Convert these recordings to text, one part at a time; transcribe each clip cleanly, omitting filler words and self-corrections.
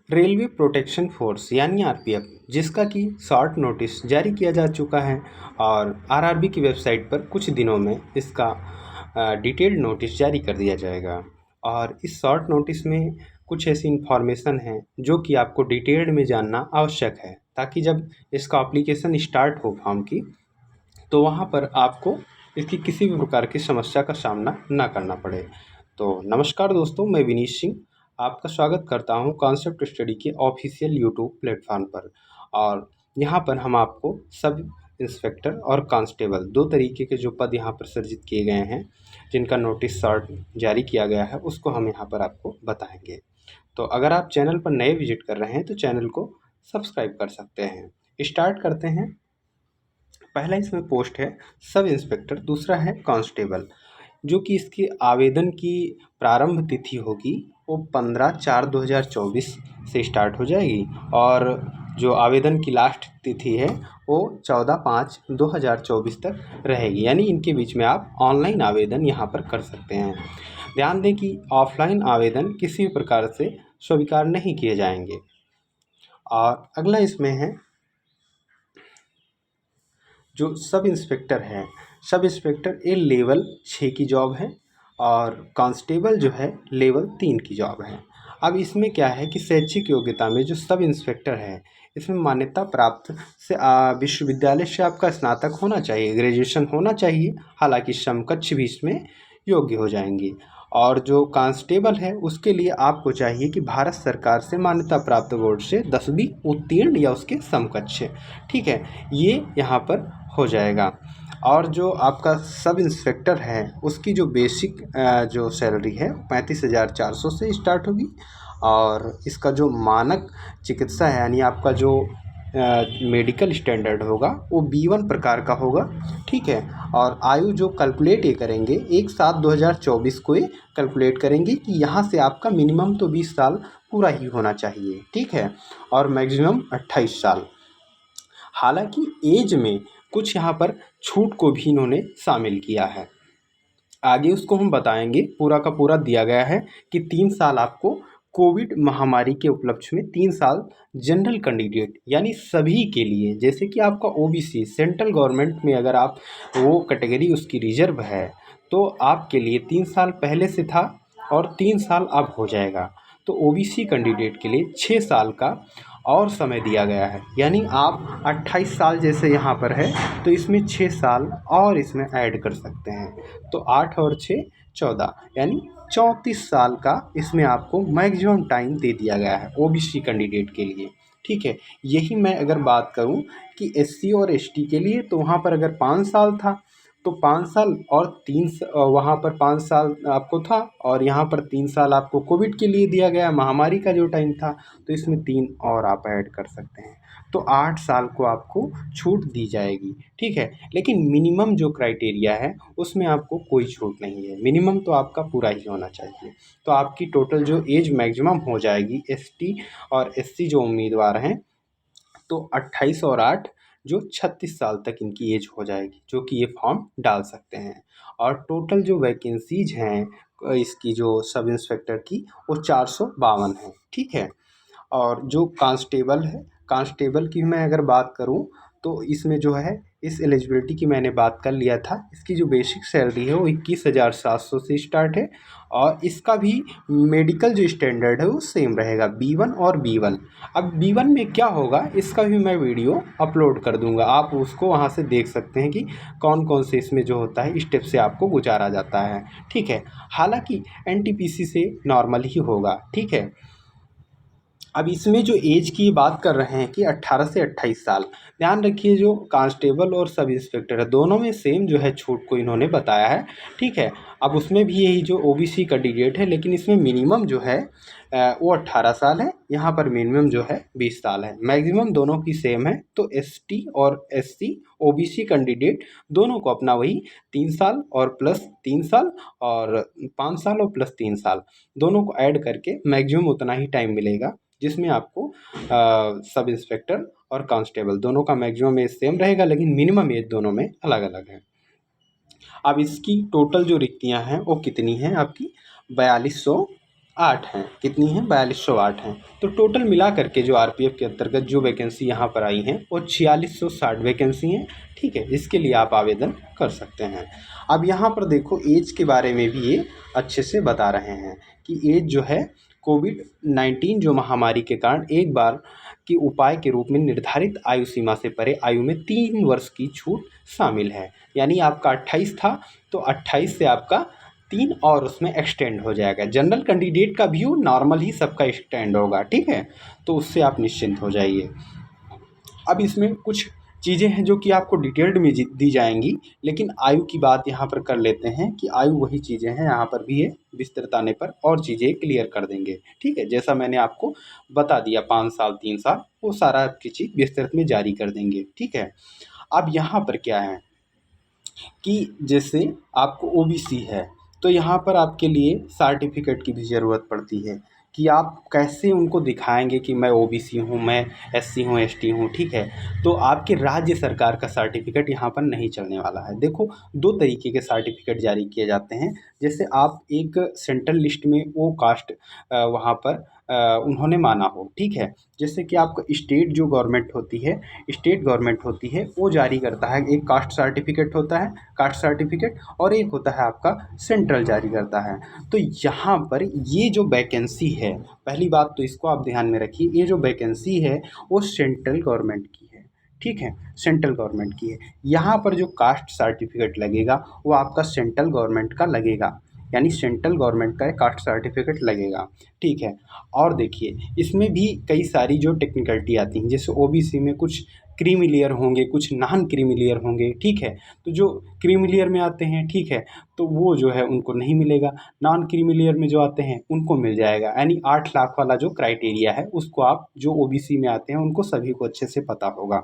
Railway protection force यानी RPF, जिसका कि शॉर्ट नोटिस जारी किया जा चुका है और आरआरबी की वेबसाइट पर कुछ दिनों में इसका डिटेल्ड नोटिस जारी कर दिया जाएगा। और इस शॉर्ट नोटिस में कुछ ऐसी इन्फॉर्मेशन है जो कि आपको डिटेल्ड में जानना आवश्यक है, ताकि जब इसका एप्लीकेशन स्टार्ट हो फॉर्म की, तो वहाँ पर आपको इसकी किसी भी प्रकार की समस्या का सामना ना करना पड़े। तो नमस्कार दोस्तों, मैं विनीत सिंह आपका स्वागत करता हूं कॉन्सेप्ट स्टडी के ऑफिशियल यूट्यूब प्लेटफॉर्म पर। और यहां पर हम आपको सब इंस्पेक्टर और कांस्टेबल दो तरीके के जो पद यहां पर सृजित किए गए हैं, जिनका नोटिस शॉर्ट जारी किया गया है, उसको हम यहां पर आपको बताएंगे। तो अगर आप चैनल पर नए विजिट कर रहे हैं तो चैनल को सब्सक्राइब कर सकते हैं। स्टार्ट करते हैं। पहला इसमें पोस्ट है सब इंस्पेक्टर, दूसरा है कांस्टेबल। जो कि इसकी आवेदन की प्रारंभ तिथि होगी वो 15/4/2024 से स्टार्ट हो जाएगी, और जो आवेदन की लास्ट तिथि है वो 14/5/2024 तक रहेगी। यानी इनके बीच में आप ऑनलाइन आवेदन यहाँ पर कर सकते हैं। ध्यान दें कि ऑफलाइन आवेदन किसी भी प्रकार से स्वीकार नहीं किए जाएंगे। और अगला इसमें है जो सब इंस्पेक्टर है, सब इंस्पेक्टर ये लेवल 6 की जॉब है और कांस्टेबल जो है लेवल 3 की जॉब है। अब इसमें क्या है कि शैक्षिक योग्यता में जो सब इंस्पेक्टर है, इसमें मान्यता प्राप्त से विश्वविद्यालय से आपका स्नातक होना चाहिए, ग्रेजुएशन होना चाहिए। हालांकि समकक्ष भी इसमें योग्य हो जाएंगे। और जो कांस्टेबल है उसके लिए आपको चाहिए कि भारत सरकार से मान्यता प्राप्त बोर्ड से 10वीं उत्तीर्ण या उसके समकक्ष। ठीक है, ये यहाँ पर हो जाएगा। और जो आपका सब इंस्पेक्टर है उसकी जो बेसिक जो सैलरी है 35,400 से स्टार्ट होगी। और इसका जो मानक चिकित्सा है, यानी आपका जो मेडिकल स्टैंडर्ड होगा वो B1 प्रकार का होगा। ठीक है, और आयु जो कैलकुलेट ये करेंगे 1/7/2024 को ये कैलकुलेट करेंगे कि यहाँ से आपका मिनिमम तो 20 साल पूरा ही होना चाहिए। ठीक है, और मैक्सिमम 28 साल। हालांकि एज में कुछ यहाँ पर छूट को भी इन्होंने शामिल किया है, आगे उसको हम बताएंगे। पूरा का पूरा दिया गया है कि 3 साल आपको कोविड महामारी के उपलक्ष्य में, 3 साल जनरल कैंडिडेट यानी सभी के लिए, जैसे कि आपका ओबीसी सेंट्रल गवर्नमेंट में अगर आप वो कैटेगरी उसकी रिजर्व है तो आपके लिए 3 साल पहले से था और 3 साल अब हो जाएगा। तो ओबीसी कैंडिडेट के लिए 6 साल का और समय दिया गया है। यानी आप 28 साल जैसे यहाँ पर है तो इसमें 6 साल और इसमें ऐड कर सकते हैं। तो 8 और 6 14, यानी 34 साल का इसमें आपको मैक्सिमम टाइम दे दिया गया है ओबीसी कैंडिडेट के लिए। ठीक है, यही मैं अगर बात करूं कि एससी और एसटी के लिए, तो वहाँ पर अगर 5 साल था तो 5 साल और 3 वहाँ पर 5 साल आपको था, और यहाँ पर 3 साल आपको कोविड के लिए दिया गया, महामारी का जो टाइम था, तो इसमें 3 और आप ऐड कर सकते हैं। तो 8 साल को आपको छूट दी जाएगी। ठीक है, लेकिन मिनिमम जो क्राइटेरिया है उसमें आपको कोई छूट नहीं है, मिनिमम तो आपका पूरा ही होना चाहिए। तो आपकी टोटल जो एज मैक्सिमम हो जाएगी एसटी और एससी जो उम्मीदवार हैं, तो 28 और 8 जो 36 साल तक इनकी एज हो जाएगी, जो कि ये फॉर्म डाल सकते हैं। और टोटल जो वैकेंसीज हैं इसकी जो सब इंस्पेक्टर की, वो 452 है। ठीक है, और जो कांस्टेबल है, कांस्टेबल की मैं अगर बात करूं तो इसमें जो है, इस एलिजिबिलिटी की मैंने बात कर लिया था। इसकी जो बेसिक सैलरी है वो 21,700 से स्टार्ट है, और इसका भी मेडिकल जो स्टैंडर्ड है वो सेम रहेगा, B1 और B1। अब B1 में क्या होगा इसका भी मैं वीडियो अपलोड कर दूंगा, आप उसको वहाँ से देख सकते हैं कि कौन कौन से इसमें जो होता है स्टेप से आपको गुजारा जाता है। ठीक है, हालांकि एनटीपीसी से नॉर्मल ही होगा। ठीक है, अब इसमें जो एज की बात कर रहे हैं कि 18 से 28 साल, ध्यान रखिए जो कांस्टेबल और सब इंस्पेक्टर है दोनों में सेम जो है छूट को इन्होंने बताया है। ठीक है, अब उसमें भी यही जो ओबीसी कैंडिडेट है, लेकिन इसमें मिनिमम जो है वो 18 साल है, यहाँ पर मिनिमम जो है 20 साल है, मैक्सिमम दोनों की सेम है। तो एसटी और एससी ओबीसी कैंडिडेट दोनों को अपना वही 3 साल और प्लस 3 साल और 5 साल और प्लस 3 साल दोनों को ऐड करके मैक्सिमम उतना ही टाइम मिलेगा, जिसमें आपको सब इंस्पेक्टर और कांस्टेबल दोनों का मैक्सिमम एज सेम रहेगा, लेकिन मिनिमम एज दोनों में अलग अलग है। अब इसकी टोटल जो रिक्तियां हैं वो कितनी हैं आपकी, 4200 8 हैं। कितनी हैं? 4208 हैं। तो टोटल मिला करके जो आरपीएफ के अंतर्गत जो वैकेंसी यहाँ पर आई हैं वो 4660 वैकेंसी हैं। ठीक है, इसके लिए आप आवेदन कर सकते हैं। अब यहाँ पर देखो एज के बारे में भी ये अच्छे से बता रहे हैं कि एज जो है कोविड-19 जो महामारी के कारण एक बार के उपाय के रूप में निर्धारित आयु सीमा से परे आयु में 3 वर्ष की छूट शामिल है। यानी आपका 28 था तो 28 से आपका 3 और उसमें एक्सटेंड हो जाएगा। जनरल कैंडिडेट का भी नॉर्मल ही सबका एक्सटेंड होगा। ठीक है, तो उससे आप निश्चिंत हो जाइए। अब इसमें कुछ चीज़ें हैं जो कि आपको डिटेल्ड में दी जाएंगी, लेकिन आयु की बात यहाँ पर कर लेते हैं कि आयु वही चीज़ें हैं, यहाँ पर भी ये विस्तृत आने पर और चीज़ें क्लियर कर देंगे। ठीक है, जैसा मैंने आपको बता दिया 5 साल 3 साल वो सारा आपकी चीज़ विस्तृत में जारी कर देंगे। ठीक है, अब यहाँ पर क्या है कि जैसे आपको ओबीसी है तो यहाँ पर आपके लिए सर्टिफिकेट की भी ज़रूरत पड़ती है कि आप कैसे उनको दिखाएंगे कि मैं ओबीसी हूँ, मैं एससी हूँ, एसटी हूँ। ठीक है, तो आपके राज्य सरकार का सर्टिफिकेट यहाँ पर नहीं चलने वाला है। देखो 2 तरीके के सर्टिफिकेट जारी किए जाते हैं। जैसे आप एक सेंट्रल लिस्ट में वो कास्ट वहाँ पर उन्होंने माना हो। ठीक है, जैसे कि आपका स्टेट जो गवर्नमेंट होती है, स्टेट गवर्नमेंट होती है वो जारी करता है। एक कास्ट सर्टिफिकेट होता है, कास्ट सर्टिफिकेट, और एक होता है आपका सेंट्रल जारी करता है। तो यहाँ पर ये जो वैकेंसी है, पहली बात तो इसको आप ध्यान में रखिए, ये जो वैकेंसी है वो सेंट्रल गवर्नमेंट की है। ठीक है, सेंट्रल गवर्नमेंट की है। यहाँ पर जो कास्ट सर्टिफिकेट लगेगा वो आपका सेंट्रल गवर्नमेंट का लगेगा, यानी सेंट्रल गवर्नमेंट का कास्ट सर्टिफिकेट लगेगा। ठीक है, और देखिए इसमें भी कई सारी जो टेक्निकलिटी आती हैं, जैसे ओबीसी में कुछ क्रीमी लेयर होंगे, कुछ नॉन क्रीमी लेयर होंगे। ठीक है, तो जो क्रीमी लेयर में आते हैं, ठीक है, तो वो जो है उनको नहीं मिलेगा। नॉन क्रीमी लेयर में जो आते हैं उनको मिल जाएगा। यानी 8 लाख वाला जो क्राइटेरिया है उसको आप जो ओबीसी में आते हैं उनको सभी को अच्छे से पता होगा।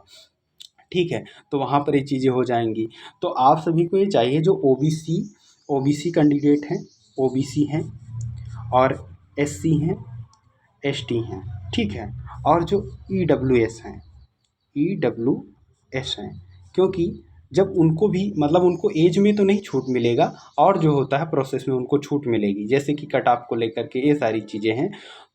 ठीक है, तो वहाँ पर ये चीज़ें हो जाएंगी। तो आप सभी को ये चाहिए जो ओबीसी ओबीसी कैंडिडेट हैं, ओबीसी हैं और एससी हैं, एसटी हैं। ठीक है, और जो ईडब्ल्यूएस हैं, ईडब्ल्यूएस हैं, क्योंकि जब उनको भी मतलब उनको एज में तो नहीं छूट मिलेगा, और जो होता है प्रोसेस में उनको छूट मिलेगी, जैसे कि कट ऑफ को लेकर के ये सारी चीज़ें हैं।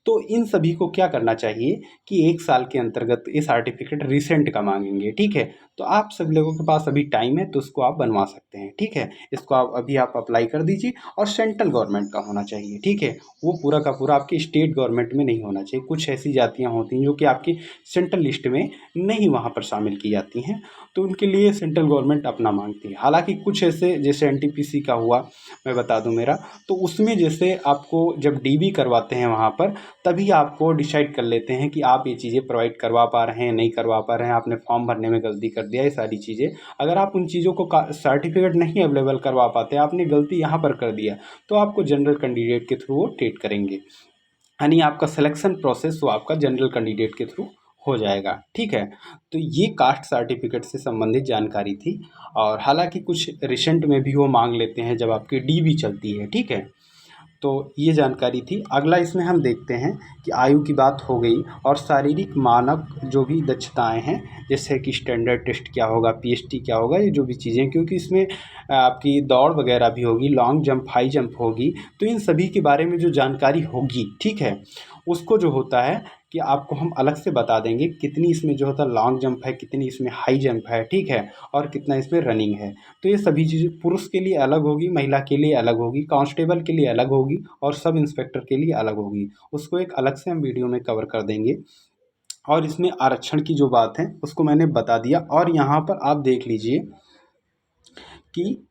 तो इन सभी को क्या करना चाहिए कि 1 साल के अंतर्गत ये सर्टिफिकेट रिसेंट का मांगेंगे। ठीक है, तो आप सब लोगों के पास अभी टाइम है तो उसको आप बनवा सकते हैं। ठीक है, इसको आप अभी आप अप्लाई कर दीजिए, और सेंट्रल गवर्नमेंट का होना चाहिए। ठीक है, वो पूरा का पूरा आपके स्टेट गवर्नमेंट में नहीं होना चाहिए। कुछ ऐसी जातियाँ होती हैं जो कि आपकी सेंट्रल लिस्ट में नहीं वहाँ पर शामिल की जाती हैं, तो उनके लिए सेंट्रल गवर्नमेंट अपना मांगती है। हालांकि कुछ ऐसे जैसे एनटीपीसी का हुआ, मैं बता दूं मेरा, तो उसमें जैसे आपको जब डीबी करवाते हैं वहाँ पर, तभी आपको डिसाइड कर लेते हैं कि आप ये चीज़ें प्रोवाइड करवा पा रहे हैं, नहीं करवा पा रहे हैं, आपने फॉर्म भरने में गलती कर दिया, ये सारी चीज़ें। अगर आप उन चीज़ों को सर्टिफिकेट नहीं अवेलेबल करवा पाते, आपने गलती यहाँ पर कर दिया, तो आपको जनरल कैंडिडेट के थ्रू वो ट्रीट करेंगे। यानी आपका सिलेक्शन प्रोसेस वो आपका जनरल कैंडिडेट के थ्रू हो जाएगा। ठीक है, तो ये कास्ट सर्टिफिकेट से संबंधित जानकारी थी, और हालांकि कुछ रिसेंट में भी वो मांग लेते हैं जब आपकी डीबी चलती है। ठीक है, तो ये जानकारी थी। अगला इसमें हम देखते हैं कि आयु की बात हो गई, और शारीरिक मानक जो भी दक्षताएं हैं, जैसे कि स्टैंडर्ड टेस्ट क्या होगा, पीएसटी क्या होगा, ये जो भी चीज़ें, क्योंकि इसमें आपकी दौड़ वगैरह भी होगी, लॉन्ग जंप, हाई जंप होगी, तो इन सभी के बारे में जो जानकारी होगी, ठीक है, उसको जो होता है कि आपको हम अलग से बता देंगे कितनी इसमें जो होता है लॉन्ग जंप है, कितनी इसमें हाई जंप है। ठीक है, और कितना इसमें रनिंग है। तो ये सभी चीज़ें पुरुष के लिए अलग होगी, महिला के लिए अलग होगी, कांस्टेबल के लिए अलग होगी, और सब इंस्पेक्टर के लिए अलग होगी। उसको एक अलग से हम वीडियो में कवर कर देंगे। और इसमें आरक्षण की जो बात है उसको मैंने बता दिया। और यहाँ पर आप देख लीजिए कि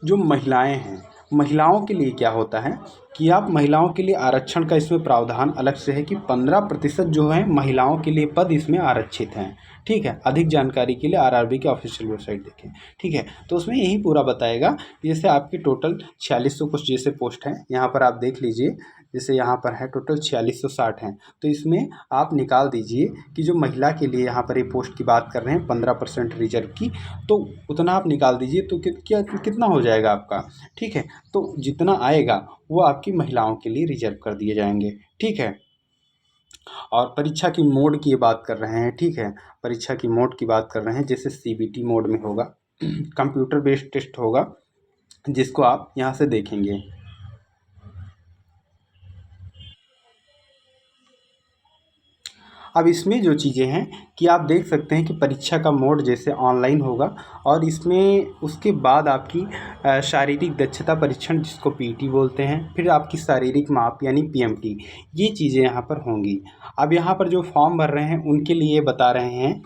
जो महिलाएं हैं, महिलाओं के लिए क्या होता है कि आप महिलाओं के लिए आरक्षण का इसमें प्रावधान अलग से है कि 15% जो है महिलाओं के लिए पद इसमें आरक्षित हैं। ठीक है, अधिक जानकारी के लिए आरआरबी के ऑफिशियल वेबसाइट देखें। ठीक है, तो उसमें यही पूरा बताएगा कि जैसे आपकी टोटल 4600 कुछ जैसे पोस्ट हैं, यहाँ पर आप देख लीजिए, जैसे यहाँ पर है टोटल 4660 हैं। तो इसमें आप निकाल दीजिए कि जो महिला के लिए यहाँ पर ये पोस्ट की बात कर रहे हैं 15% रिजर्व की, तो उतना आप निकाल दीजिए, तो कितना हो जाएगा आपका। ठीक है, तो जितना आएगा वो आपकी महिलाओं के लिए रिजर्व कर दिए जाएंगे। ठीक है, और परीक्षा की मोड की बात कर रहे हैं। ठीक है, परीक्षा की मोड की बात कर रहे हैं, जैसे सीबीटी मोड में होगा, कंप्यूटर बेस्ड टेस्ट होगा, जिसको आप यहाँ से देखेंगे। अब इसमें जो चीज़ें हैं कि आप देख सकते हैं कि परीक्षा का मोड जैसे ऑनलाइन होगा, और इसमें उसके बाद आपकी शारीरिक दक्षता परीक्षण जिसको पीटी बोलते हैं, फिर आपकी शारीरिक माप यानी पीएमटी, ये चीज़ें यहाँ पर होंगी। अब यहाँ पर जो फॉर्म भर रहे हैं उनके लिए बता रहे हैं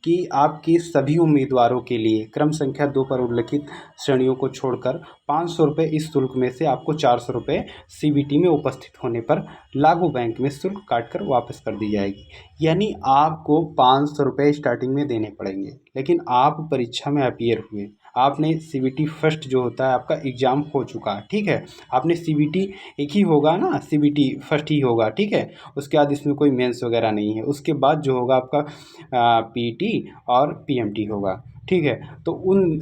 कि आपके सभी उम्मीदवारों के लिए क्रम संख्या 2 पर उल्लिखित श्रेणियों को छोड़कर 500 रुपये इस शुल्क में से आपको 400 रुपये सीबीटी में उपस्थित होने पर लागू बैंक में शुल्क काटकर वापस कर दी जाएगी। यानी आपको 500 रुपये स्टार्टिंग में देने पड़ेंगे, लेकिन आप परीक्षा में अपीयर हुए, आपने सीबीटी फर्स्ट जो होता है आपका एग्ज़ाम हो चुका है, ठीक है, आपने सीबीटी एक ही होगा ना, सीबीटी फर्स्ट ही होगा, ठीक है, उसके बाद इसमें कोई मेंस वगैरह नहीं है, उसके बाद जो होगा आपका पीटी और पीएमटी होगा, ठीक है। तो उन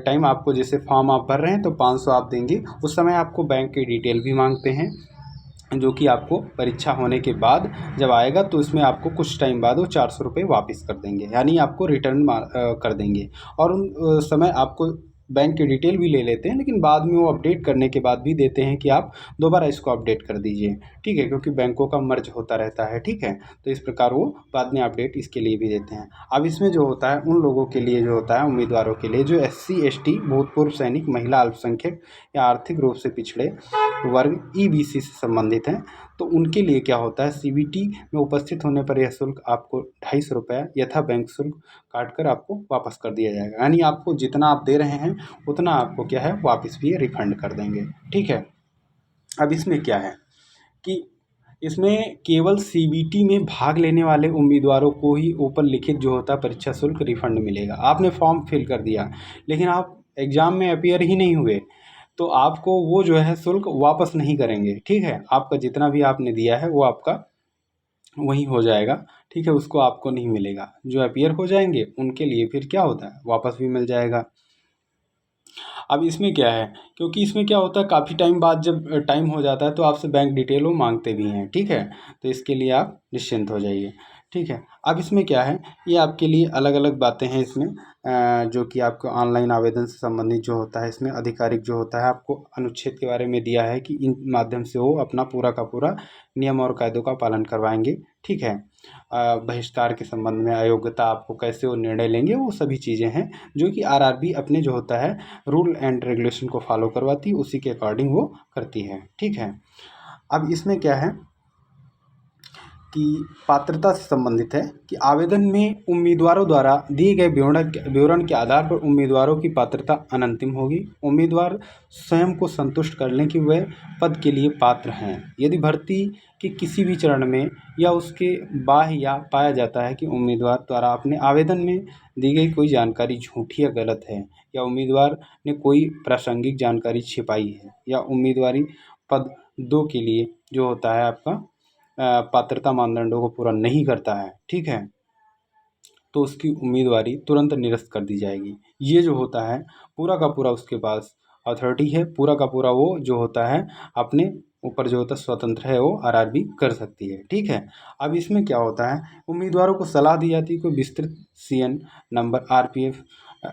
टाइम आपको जैसे फॉर्म आप भर रहे हैं तो 500 आप देंगे, उस समय आपको बैंक की डिटेल भी मांगते हैं, जो कि आपको परीक्षा होने के बाद जब आएगा तो इसमें आपको कुछ टाइम बाद वो 400 रुपये वापस कर देंगे, यानी आपको रिटर्न कर देंगे। और उन समय आपको बैंक की डिटेल भी ले लेते हैं, लेकिन बाद में वो अपडेट करने के बाद भी देते हैं कि आप दोबारा इसको अपडेट कर दीजिए, ठीक है, क्योंकि बैंकों का मर्ज होता रहता है, ठीक है। तो इस प्रकार वो बाद में अपडेट इसके लिए भी देते हैं। अब इसमें जो होता है उन लोगों के लिए जो होता है उम्मीदवारों के लिए जो SC ST भूतपूर्व सैनिक, महिला, अल्पसंख्यक या आर्थिक रूप से पिछड़े वर्ग EBC से संबंधित हैं, तो उनके लिए क्या होता है, सीबीटी में उपस्थित होने पर यह शुल्क आपको 250 रुपये यथा बैंक शुल्क काटकर आपको वापस कर दिया जाएगा। यानी आपको जितना आप दे रहे हैं उतना आपको क्या है वापस भी रिफंड कर देंगे, ठीक है। अब इसमें क्या है कि इसमें केवल सीबीटी में भाग लेने वाले उम्मीदवारों को ही ऊपर लिखित जो होता है परीक्षा शुल्क रिफंड मिलेगा। आपने फॉर्म फिल कर दिया लेकिन आप एग्ज़ाम में अपीयर ही नहीं हुए, तो आपको वो जो है शुल्क वापस नहीं करेंगे, ठीक है। आपका जितना भी आपने दिया है वो आपका वहीं हो जाएगा, ठीक है, उसको आपको नहीं मिलेगा। जो अपीयर हो जाएंगे उनके लिए फिर क्या होता है वापस भी मिल जाएगा। अब इसमें क्या है, क्योंकि इसमें क्या होता है काफ़ी टाइम बाद जब टाइम हो जाता है तो आपसे बैंक डिटेल वो मांगते भी हैं, ठीक है, तो इसके लिए आप निश्चिंत हो जाइए, ठीक है। अब इसमें क्या है, ये आपके लिए अलग अलग बातें हैं इसमें, जो कि आपको ऑनलाइन आवेदन से संबंधित जो होता है इसमें आधिकारिक जो होता है आपको अनुच्छेद के बारे में दिया है कि इन माध्यम से वो अपना पूरा का पूरा नियम और कायदों का पालन करवाएंगे, ठीक है। बहिष्कार के संबंध में अयोग्यता आपको कैसे वो निर्णय लेंगे, वो सभी चीज़ें हैं जो कि आरआरबी अपने जो होता है रूल एंड रेगुलेशन को फॉलो करवाती है, उसी के अकॉर्डिंग वो करती है, ठीक है। अब इसमें क्या है कि पात्रता से संबंधित है कि आवेदन में उम्मीदवारों द्वारा दिए गए विवरण के आधार पर उम्मीदवारों की पात्रता अनंतिम होगी। उम्मीदवार स्वयं को संतुष्ट कर लें कि वह पद के लिए पात्र हैं। यदि भर्ती के किसी भी चरण में या उसके बाह्य या पाया जाता है कि उम्मीदवार द्वारा अपने आवेदन में दी गई कोई जानकारी झूठी या गलत है, या उम्मीदवार ने कोई प्रासंगिक जानकारी छिपाई है, या उम्मीदवारी पद 2 के लिए जो होता है आपका पात्रता मानदंडों को पूरा नहीं करता है, ठीक है, तो उसकी उम्मीदवारी तुरंत निरस्त कर दी जाएगी। ये जो होता है पूरा का पूरा उसके पास अथॉरिटी है, पूरा का पूरा वो जो होता है अपने ऊपर जो होता है स्वतंत्र है, वो आरआरबी कर सकती है, ठीक है। अब इसमें क्या होता है, उम्मीदवारों को सलाह दी जाती है कोई विस्तृत CN नंबर RPF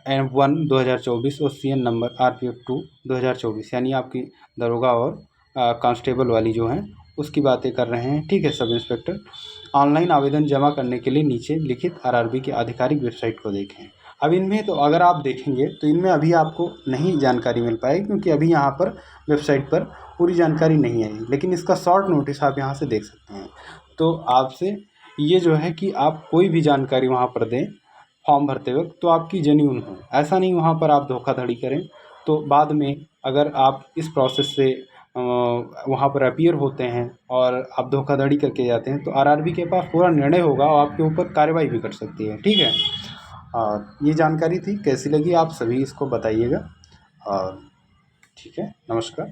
1 2024 और CN नंबर RPF 2 2024, यानी आपकी दरोगा और कांस्टेबल वाली जो हैं उसकी बातें कर रहे हैं, ठीक है, सब इंस्पेक्टर। ऑनलाइन आवेदन जमा करने के लिए नीचे लिखित आरआरबी की आधिकारिक वेबसाइट को देखें। अब इनमें तो अगर आप देखेंगे तो इनमें अभी आपको नहीं जानकारी मिल पाएगी, क्योंकि अभी यहाँ पर वेबसाइट पर पूरी जानकारी नहीं आई, लेकिन इसका शॉर्ट नोटिस आप यहाँ से देख सकते हैं। तो आपसे ये जो है कि आप कोई भी जानकारी वहाँ पर दें फॉर्म भरते वक्त तो आपकी जेन्युइन हो, ऐसा नहीं वहाँ पर आप धोखाधड़ी करें, तो बाद में अगर आप इस प्रोसेस से वहाँ पर अपीयर होते हैं और आप धोखाधड़ी करके जाते हैं तो आरआरबी के पास पूरा निर्णय होगा और आपके ऊपर कार्रवाई भी कर सकती है, ठीक है। और ये जानकारी थी, कैसी लगी आप सभी इसको बताइएगा, और ठीक है, नमस्कार।